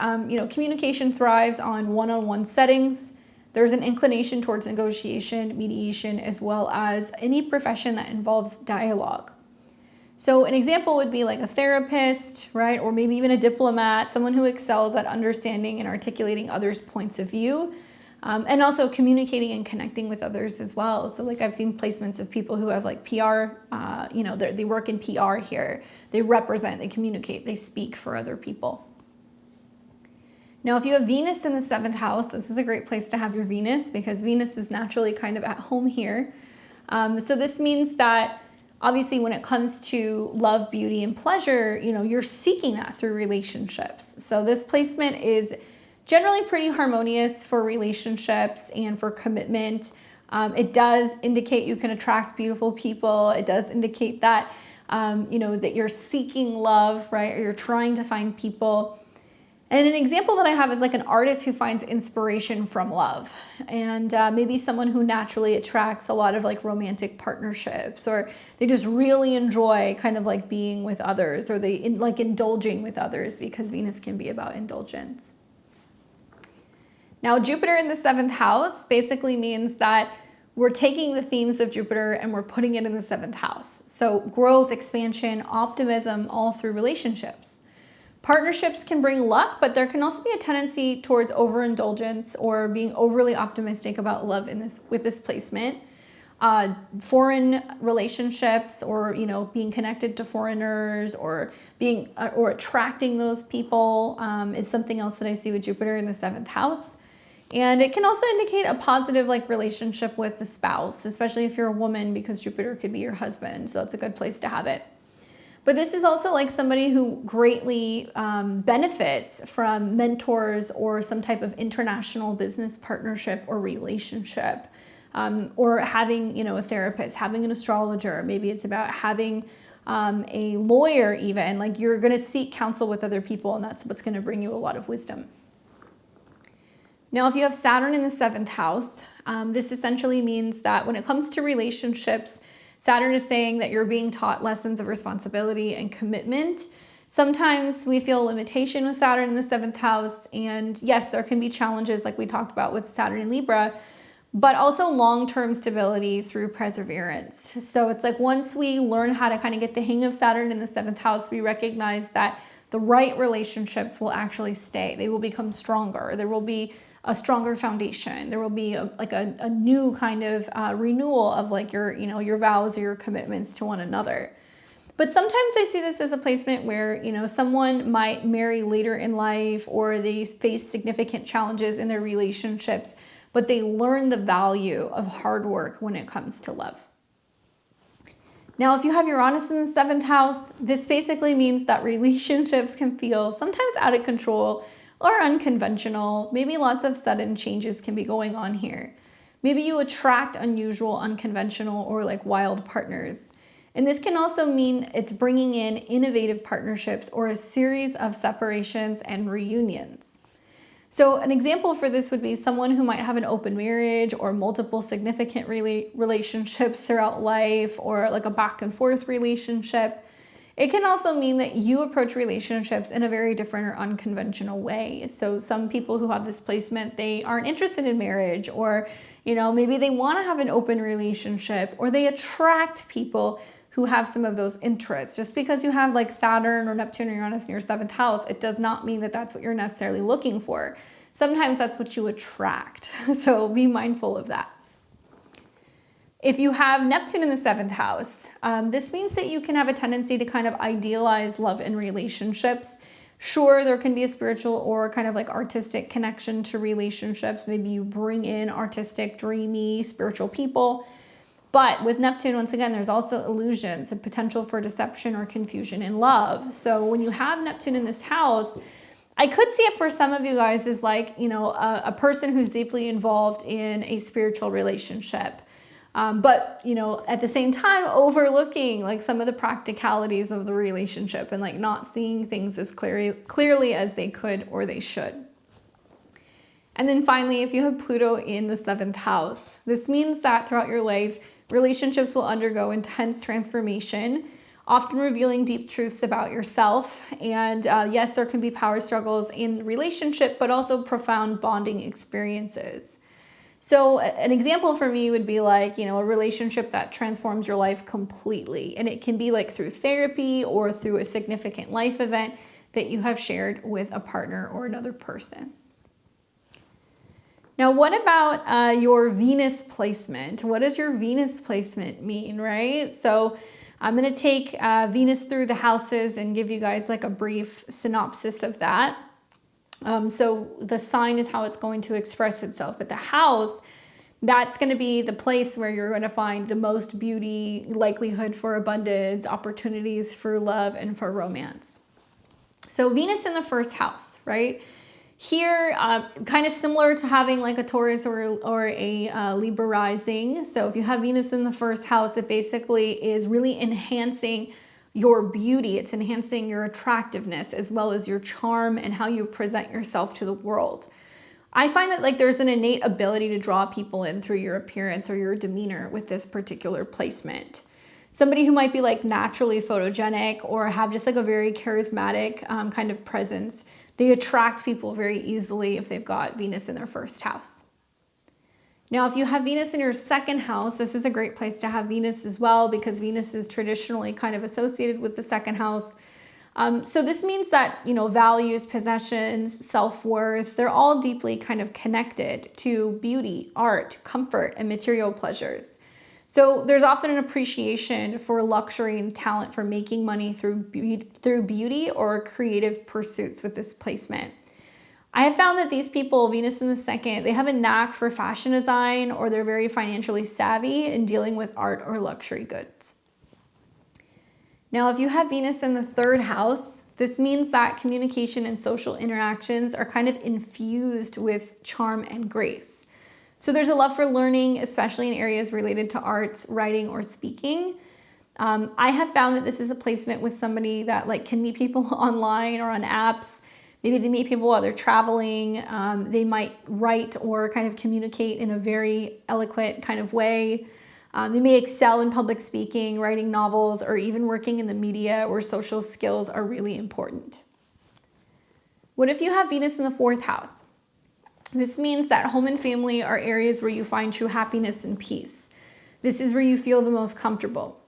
communication thrives on one-on-one settings. There's an inclination towards negotiation, mediation, as well as any profession that involves dialogue. So an example would be like a therapist, right? Or maybe even a diplomat, someone who excels at understanding and articulating others' points of view, and also communicating and connecting with others as well. So like I've seen placements of people who have like PR, they work in PR here. They represent, they communicate, they speak for other people. Now, if you have Venus in the 7th house, this is a great place to have your Venus because Venus is naturally kind of at home here. So this means that obviously when it comes to love, beauty, and pleasure, you know, you're seeking that through relationships. So this placement is generally pretty harmonious for relationships and for commitment. It does indicate you can attract beautiful people. It does indicate that, that you're seeking love, right? Or you're trying to find people. And an example that I have is like an artist who finds inspiration from love, and maybe someone who naturally attracts a lot of like romantic partnerships, or they just really enjoy kind of like being with others, or they like indulging with others, because Venus can be about indulgence. Now, Jupiter in the 7th house basically means that we're taking the themes of Jupiter and we're putting it in the 7th house. So growth, expansion, optimism, all through relationships. Partnerships can bring luck, but there can also be a tendency towards overindulgence or being overly optimistic about love with this placement. Foreign relationships, or being connected to foreigners, or or attracting those people is something else that I see with Jupiter in the 7th house. And it can also indicate a positive like relationship with the spouse, especially if you're a woman, because Jupiter could be your husband. So that's a good place to have it. But this is also like somebody who greatly benefits from mentors or some type of international business partnership or relationship, or having, a therapist, having an astrologer. Maybe it's about having a lawyer even. Like you're going to seek counsel with other people, and that's what's going to bring you a lot of wisdom. Now, if you have Saturn in the 7th house, this essentially means that when it comes to relationships, Saturn is saying that you're being taught lessons of responsibility and commitment. Sometimes we feel limitation with Saturn in the 7th house. And yes, there can be challenges like we talked about with Saturn in Libra, but also long-term stability through perseverance. So it's like once we learn how to kind of get the hang of Saturn in the 7th house, we recognize that the right relationships will actually stay. They will become stronger. There will be a stronger foundation. There will be a new kind of renewal of like your vows or your commitments to one another. But sometimes I see this as a placement where, someone might marry later in life, or they face significant challenges in their relationships, but they learn the value of hard work when it comes to love. Now, if you have Uranus in the 7th house, this basically means that relationships can feel sometimes out of control or unconventional. Maybe lots of sudden changes can be going on here. Maybe you attract unusual, unconventional, or like wild partners. And this can also mean it's bringing in innovative partnerships or a series of separations and reunions. So an example for this would be someone who might have an open marriage or multiple significant relationships throughout life, or like a back and forth relationship. It can also mean that you approach relationships in a very different or unconventional way. So some people who have this placement, they aren't interested in marriage, or, maybe they want to have an open relationship, or they attract people who have some of those interests. Just because you have like Saturn or Neptune or Uranus in your 7th house, it does not mean that that's what you're necessarily looking for. Sometimes that's what you attract. So be mindful of that. If you have Neptune in the 7th house, this means that you can have a tendency to kind of idealize love and relationships. Sure, there can be a spiritual or kind of like artistic connection to relationships. Maybe you bring in artistic, dreamy, spiritual people. But with Neptune, once again, there's also illusions, a potential for deception or confusion in love. So when you have Neptune in this house, I could see it for some of you guys as like, a person who's deeply involved in a spiritual relationship. But, at the same time, overlooking like some of the practicalities of the relationship and like not seeing things as clearly as they could or they should. And then finally, if you have Pluto in the 7th house, this means that throughout your life, relationships will undergo intense transformation, often revealing deep truths about yourself. And yes, there can be power struggles in relationship, but also profound bonding experiences. So an example for me would be like, a relationship that transforms your life completely. And it can be like through therapy or through a significant life event that you have shared with a partner or another person. Now, what about your Venus placement? What does your Venus placement mean, right? So I'm going to take Venus through the houses and give you guys like a brief synopsis of that. So the sign is how it's going to express itself, but the house, that's going to be the place where you're going to find the most beauty, likelihood for abundance, opportunities for love and for romance. So Venus in the 1st house, right? Here, kind of similar to having like a Taurus or a Libra rising. So if you have Venus in the 1st house, it basically is really enhancing your beauty. It's enhancing your attractiveness as well as your charm and how you present yourself to the world. I find that like there's an innate ability to draw people in through your appearance or your demeanor with this particular placement. Somebody who might be like naturally photogenic or have just like a very charismatic kind of presence, they attract people very easily if they've got Venus in their 1st house. Now, if you have Venus in your 2nd house, this is a great place to have Venus as well because Venus is traditionally kind of associated with the 2nd house. So this means that, values, possessions, self-worth, they're all deeply kind of connected to beauty, art, comfort, and material pleasures. So there's often an appreciation for luxury and talent for making money through beauty or creative pursuits with this placement. I have found that these people, Venus in the 2nd, they have a knack for fashion design or they're very financially savvy in dealing with art or luxury goods. Now, if you have Venus in the 3rd house, this means that communication and social interactions are kind of infused with charm and grace. So there's a love for learning, especially in areas related to arts, writing, or speaking. I have found that this is a placement with somebody that like can meet people online or on apps. Maybe they meet people while they're traveling. They might write or kind of communicate in a very eloquent kind of way. They may excel in public speaking, writing novels, or even working in the media where social skills are really important. What if you have Venus in the 4th house? This means that home and family are areas where you find true happiness and peace. This is where you feel the most comfortable.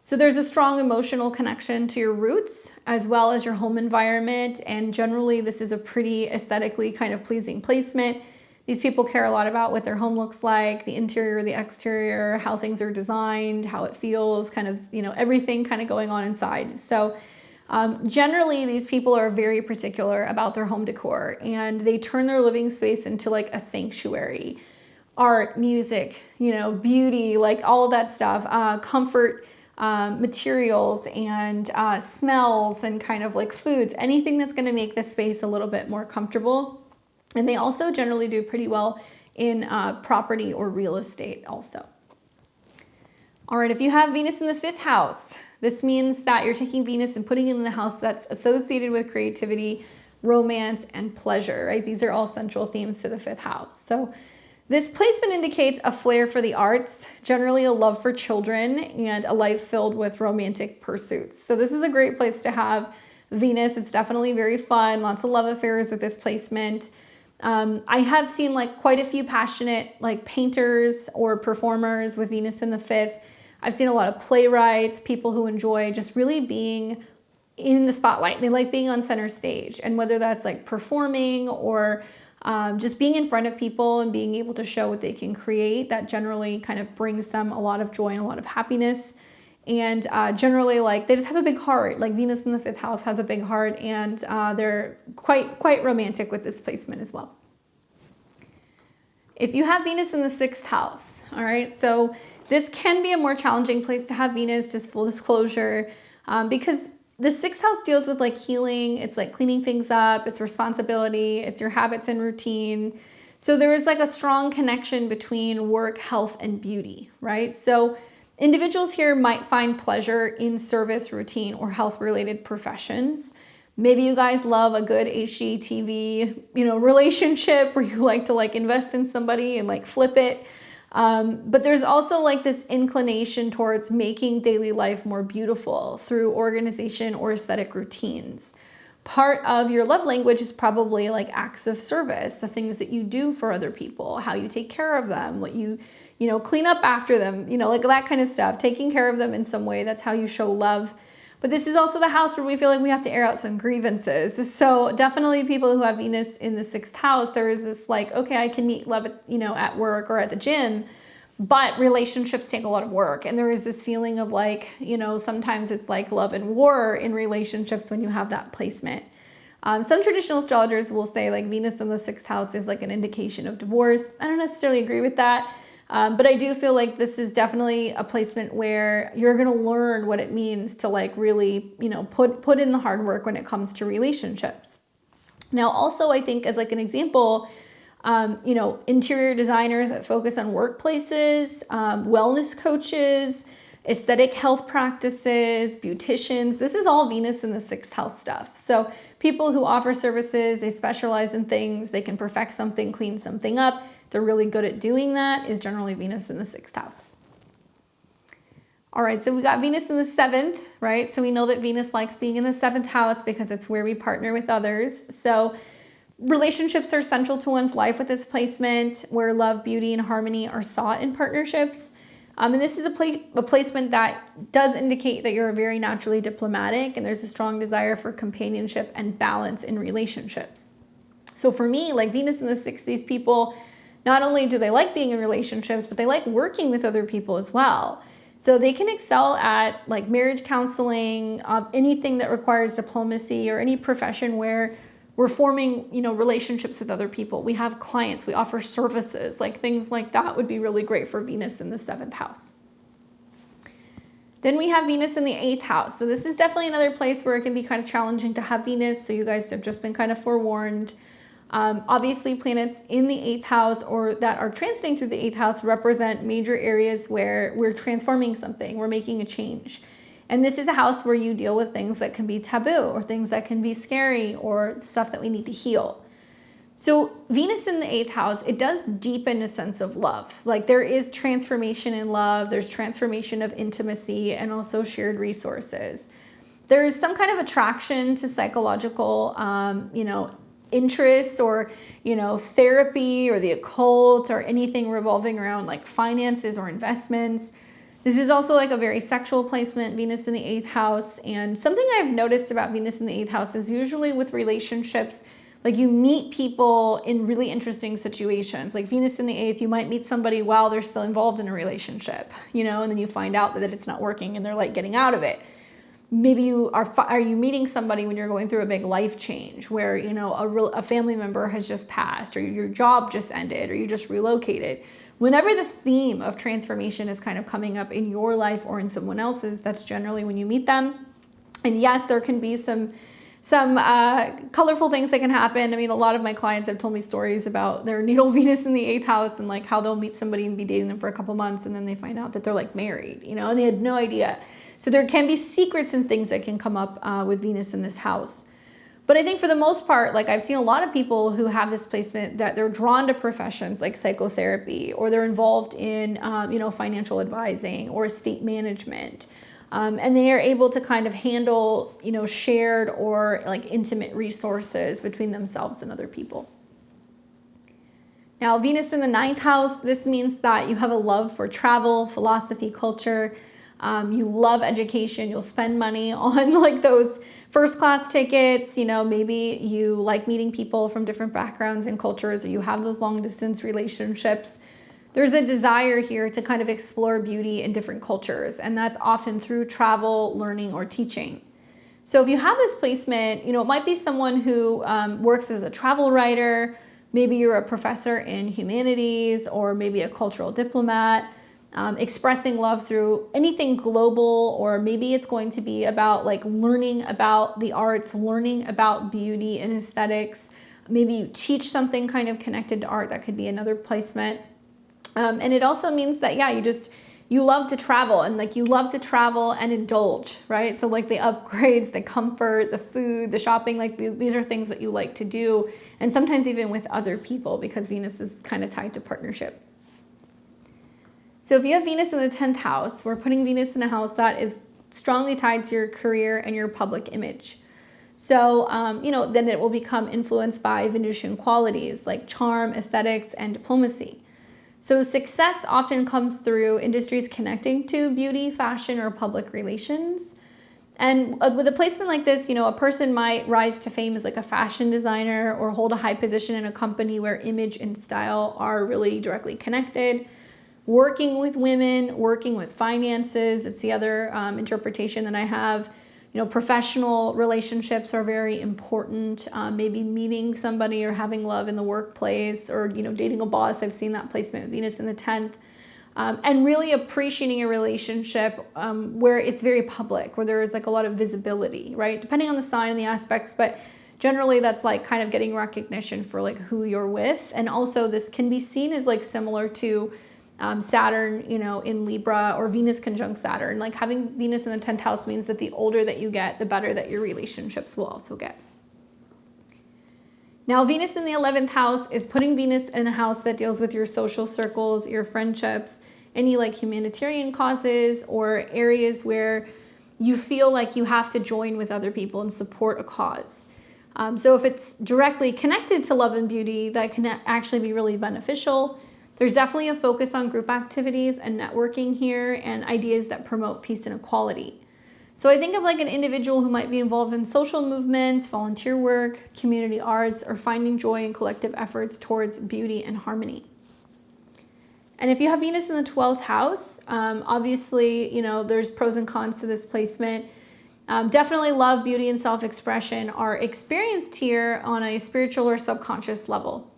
So there's a strong emotional connection to your roots as well as your home environment. And generally, this is a pretty aesthetically kind of pleasing placement. These people care a lot about what their home looks like, the interior, the exterior, how things are designed, how it feels, kind of, everything kind of going on inside. So generally, these people are very particular about their home decor and they turn their living space into like a sanctuary. Art, music, beauty, like all of that stuff, comfort, materials and smells and kind of like foods, anything that's going to make this space a little bit more comfortable. And they also generally do pretty well in property or real estate also. All right, if you have Venus in the 5th house, this means that you're taking Venus and putting it in the house that's associated with creativity, romance, and pleasure, right? These are all central themes to the 5th house. So This placement indicates a flair for the arts, generally a love for children, and a life filled with romantic pursuits. So this is a great place to have Venus. It's definitely very fun, lots of love affairs with this placement. I have seen like quite a few passionate like painters or performers with Venus in the 5th. I've seen a lot of playwrights, people who enjoy just really being in the spotlight. They like being on center stage, and whether that's like performing or just being in front of people and being able to show what they can create, that generally kind of brings them a lot of joy and a lot of happiness. And generally, like, they just have a big heart. Like, Venus in the 5th house has a big heart, and they're quite romantic with this placement as well. If you have Venus in the 6th house, all right, so this can be a more challenging place to have Venus, just full disclosure, because the 6th house deals with like healing. It's like cleaning things up. It's responsibility. It's your habits and routine. So there is like a strong connection between work, health, and beauty, right? So individuals here might find pleasure in service, routine, or health-related professions. Maybe you guys love a good HGTV, relationship where you like to like invest in somebody and like flip it. But there's also like this inclination towards making daily life more beautiful through organization or aesthetic routines. Part of your love language is probably like acts of service, the things that you do for other people, how you take care of them, what you clean up after them, like that kind of stuff, taking care of them in some way. That's how you show love. But this is also the house where we feel like we have to air out some grievances. So definitely people who have Venus in the 6th house, there is this like, okay, I can meet love at work or at the gym, but relationships take a lot of work. And there is this feeling of like, sometimes it's like love and war in relationships when you have that placement. Some traditional astrologers will say like Venus in the 6th house is like an indication of divorce. I don't necessarily agree with that. But I do feel like this is definitely a placement where you're going to learn what it means to like really, put in the hard work when it comes to relationships. Now, also, I think as like an example, interior designers that focus on workplaces, wellness coaches, aesthetic health practices, beauticians, this is all Venus in the 6th house stuff. So people who offer services, they specialize in things, they can perfect something, clean something up. They're really good at doing that, is generally Venus in the 6th house. All right, so we got Venus in the 7th, right? So we know that Venus likes being in the 7th house because it's where we partner with others. So relationships are central to one's life with this placement, where love, beauty, and harmony are sought in partnerships. And this is a placement that does indicate that you're very naturally diplomatic, and there's a strong desire for companionship and balance in relationships. So for me, like Venus in the 6th, these people, not only do they like being in relationships, but they like working with other people as well. So they can excel at like marriage counseling, anything that requires diplomacy, or any profession where we're forming, relationships with other people. We have clients, we offer services, like things like that would be really great for Venus in the 7th house. Then we have Venus in the 8th house. So this is definitely another place where it can be kind of challenging to have Venus. So you guys have just been kind of forewarned. Obviously, planets in the 8th house or that are transiting through the 8th house represent major areas where we're transforming something, we're making a change. And this is a house where you deal with things that can be taboo or things that can be scary or stuff that we need to heal. So Venus in the 8th house, it does deepen a sense of love. Like there is transformation in love, there's transformation of intimacy and also shared resources. There's some kind of attraction to psychological, interests or, therapy or the occult or anything revolving around like finances or investments. This is also like a very sexual placement, Venus in the 8th house. And something I've noticed about Venus in the 8th house is usually with relationships, like you meet people in really interesting situations. Like Venus in the 8th, you might meet somebody while they're still involved in a relationship, and then you find out that it's not working and they're like getting out of it. Maybe you are you meeting somebody when you're going through a big life change where, a family member has just passed or your job just ended or you just relocated. Whenever the theme of transformation is kind of coming up in your life or in someone else's, that's generally when you meet them. And yes, there can be some colorful things that can happen. I mean, a lot of my clients have told me stories about their natal Venus in the 8th house and like how they'll meet somebody and be dating them for a couple months and then they find out that they're like married, and they had no idea. So there can be secrets and things that can come up with Venus in this house. But I think for the most part, like I've seen a lot of people who have this placement that they're drawn to professions like psychotherapy, or they're involved in, financial advising or estate management. And they are able to kind of handle, shared or like intimate resources between themselves and other people. Now, Venus in the 9th house, this means that you have a love for travel, philosophy, culture. You love education. You'll spend money on like those first class tickets. Maybe you like meeting people from different backgrounds and cultures, or you have those long distance relationships. There's a desire here to kind of explore beauty in different cultures, and that's often through travel, learning, or teaching. So if you have this placement, it might be someone who works as a travel writer. Maybe you're a professor in humanities, or maybe a cultural diplomat, expressing love through anything global, or maybe it's going to be about like learning about the arts, learning about beauty and aesthetics. Maybe you teach something kind of connected to art. That could be another placement. And it also means that, you love to travel, and like you love to travel and indulge, right? So like the upgrades, the comfort, the food, the shopping, like these are things that you like to do. And sometimes even with other people, because Venus is kind of tied to partnership. So if you have Venus in the 10th house, we're putting Venus in a house that is strongly tied to your career and your public image. So, then it will become influenced by Venusian qualities like charm, aesthetics, and diplomacy. So success often comes through industries connecting to beauty, fashion, or public relations. And with a placement like this, a person might rise to fame as like a fashion designer, or hold a high position in a company where image and style are really directly connected. Working with women, working with finances, that's the other interpretation that I have. Professional relationships are very important. Maybe meeting somebody or having love in the workplace, or, dating a boss. I've seen that placement with Venus in the 10th. And really appreciating a relationship where it's very public, where there's like a lot of visibility, right? Depending on the sign and the aspects, but generally that's like kind of getting recognition for like who you're with. And also this can be seen as like similar to Saturn, in Libra, or Venus conjunct Saturn. Like having Venus in the 10th house means that the older that you get, the better that your relationships will also get. Now, Venus in the 11th house is putting Venus in a house that deals with your social circles, your friendships, any like humanitarian causes, or areas where you feel like you have to join with other people and support a cause. So if it's directly connected to love and beauty, that can actually be really beneficial. There's definitely a focus on group activities and networking here, and ideas that promote peace and equality. So I think of like an individual who might be involved in social movements, volunteer work, community arts, or finding joy in collective efforts towards beauty and harmony. And if you have Venus in the 12th house, obviously, there's pros and cons to this placement. Definitely love, beauty, and self-expression are experienced here on a spiritual or subconscious level.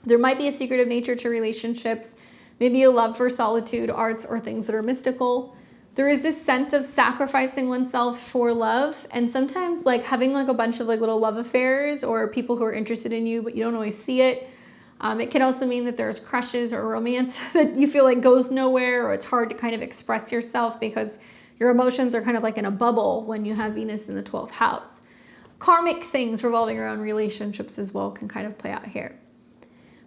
There might be a secretive nature to relationships, maybe a love for solitude, arts, or things that are mystical. There is this sense of sacrificing oneself for love, and sometimes like having like a bunch of like little love affairs, or people who are interested in you, but you don't always see it. It can also mean that there's crushes or romance that you feel like goes nowhere, or it's hard to kind of express yourself because your emotions are kind of like in a bubble when you have Venus in the 12th house. Karmic things revolving around relationships as well can kind of play out here.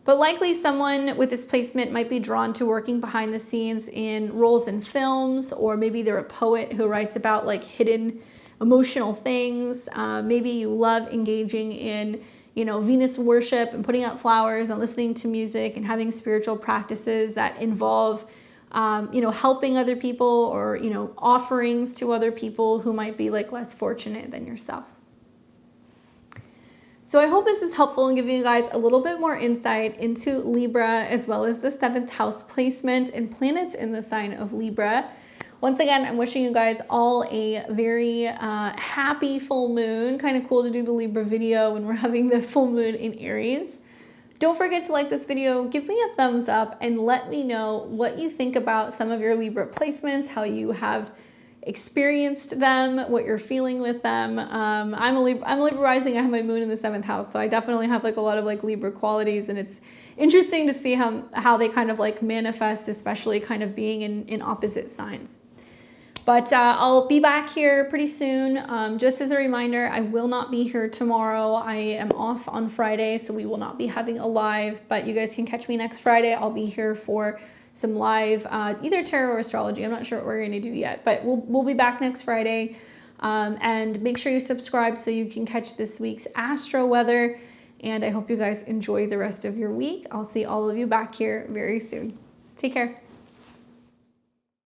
But likely someone with this placement might be drawn to working behind the scenes in roles in films, or maybe they're a poet who writes about like hidden emotional things. Maybe you love engaging in, Venus worship and putting out flowers and listening to music and having spiritual practices that involve, helping other people, or, offerings to other people who might be like less fortunate than yourself. So I hope this is helpful in giving you guys a little bit more insight into Libra, as well as the 7th house placements and planets in the sign of Libra. Once again, I'm wishing you guys all a very happy full moon. Kind of cool to do the Libra video when we're having the full moon in Aries. Don't forget to like this video, give me a thumbs up, and let me know what you think about some of your Libra placements, how you have experienced them, what you're feeling with them. I'm a Libra rising. I have my moon in the 7th house, so I definitely have like a lot of like Libra qualities, and it's interesting to see how they kind of like manifest, especially kind of being in opposite signs. But I'll be back here pretty soon. Just as a reminder, I will not be here tomorrow. I am off on Friday, so we will not be having a live, but you guys can catch me next Friday. I'll be here for some live, either tarot or astrology. I'm not sure what we're going to do yet, but we'll be back next Friday. And make sure you subscribe so you can catch this week's astro weather. And I hope you guys enjoy the rest of your week. I'll see all of you back here very soon. Take care.